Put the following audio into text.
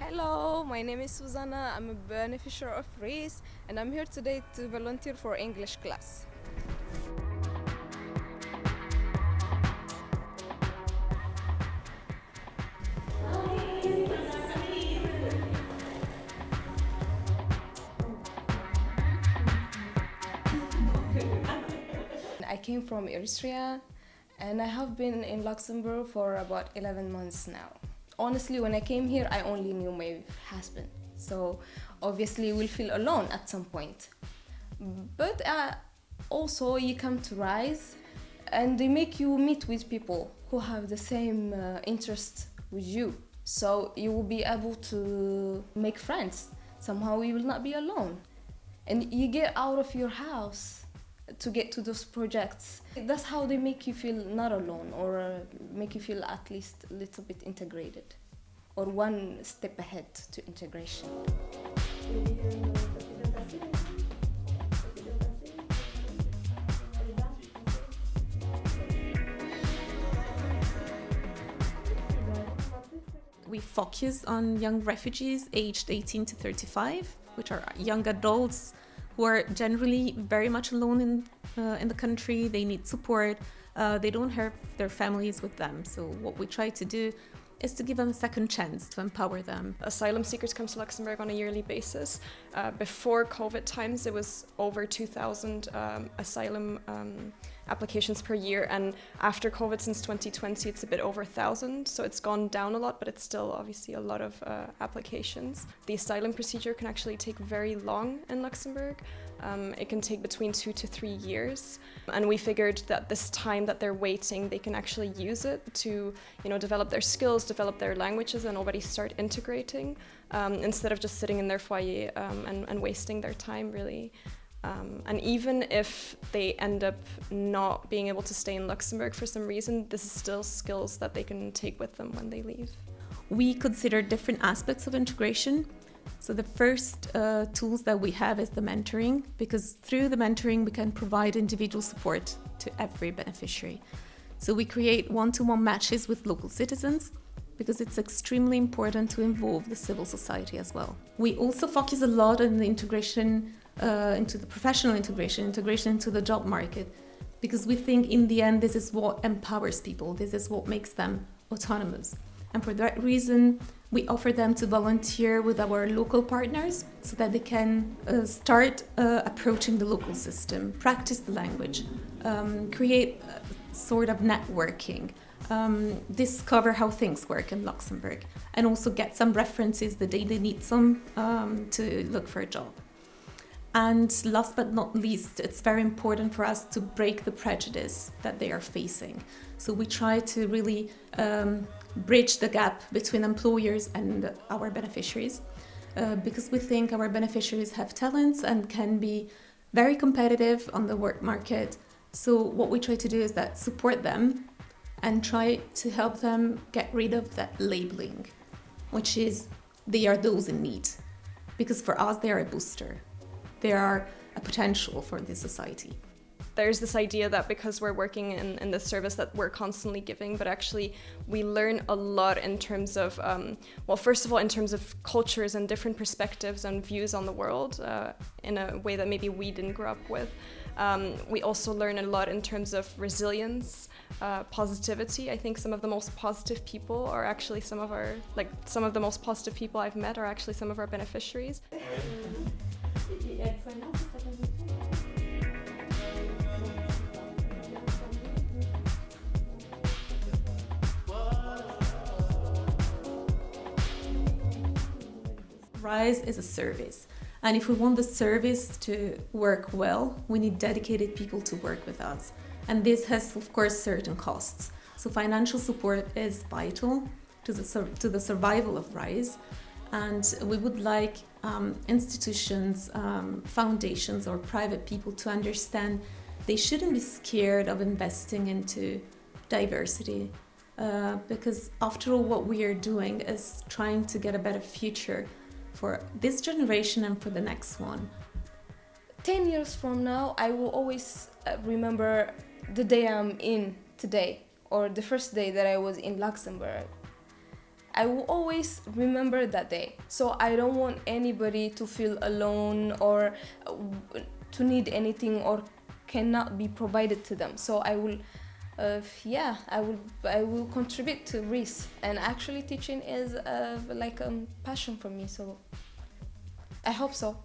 Hello, my name is Susanna. I'm a beneficiary of RYSE and I'm here today to volunteer for English class. I came from Eritrea and I have been in Luxembourg for about 11 months now. Honestly, when I came here, I only knew my husband. So obviously we'll feel alone at some point. But also you come to RYSE and they make you meet with people who have the same interests with you. So you will be able to make friends. Somehow you will not be alone. And you get out of your house to get to those projects. That's how they make you feel not alone, or make you feel at least a little bit integrated, or one step ahead to integration. We focus on young refugees aged 18 to 35, which are young adults who are generally very much alone in the country. They need support. They don't have their families with them. So what we try to do is to give them a second chance, to empower them. Asylum seekers come to Luxembourg on a yearly basis. Before COVID times, it was over 2,000 asylum applications per year, and after COVID since 2020 it's a bit over 1,000, so it's gone down a lot, but it's still obviously a lot of applications. The asylum procedure can actually take very long in Luxembourg. It can take between 2 to 3 years, and we figured that this time that they're waiting, they can actually use it to, develop their skills, develop their languages, and already start integrating, instead of just sitting in their foyer and wasting their time, really. And even if they end up not being able to stay in Luxembourg for some reason, this is still skills that they can take with them when they leave. We consider different aspects of integration. So the first tools that we have is the mentoring, because through the mentoring we can provide individual support to every beneficiary. So we create one-to-one matches with local citizens, because it's extremely important to involve the civil society as well. We also focus a lot on the integration into the professional integration into the job market, because we think in the end this is what empowers people, this is what makes them autonomous. And for that reason, we offer them to volunteer with our local partners so that they can start approaching the local system, practice the language, create sort of networking, discover how things work in Luxembourg, and also get some references the day they need some to look for a job. And last but not least, it's very important for us to break the prejudice that they are facing. So we try to really bridge the gap between employers and our beneficiaries, because we think our beneficiaries have talents and can be very competitive on the work market. So what we try to do is that support them and try to help them get rid of that labeling, which is they are those in need, because for us they are a booster. They are a potential for the society. There's this idea that because we're working in this service that we're constantly giving, but actually we learn a lot in terms of, first of all, in terms of cultures and different perspectives and views on the world in a way that maybe we didn't grow up with. We also learn a lot in terms of resilience, positivity. I think some of the most positive people are actually some of the most positive people I've met are actually some of our beneficiaries. RYSE is a service, and if we want the service to work well, we need dedicated people to work with us. And this has, of course, certain costs. So financial support is vital to the survival of RYSE, and we would like institutions, foundations, or private people to understand they shouldn't be scared of investing into diversity, because after all, what we are doing is trying to get a better future for this generation and for the next one. 10 years from now, I will always remember the day I'm in today, or the first day that I was in Luxembourg. I will always remember that day. So I don't want anybody to feel alone or to need anything or cannot be provided to them. So I will I will contribute to RYSE, and actually teaching is like a passion for me, so I hope so.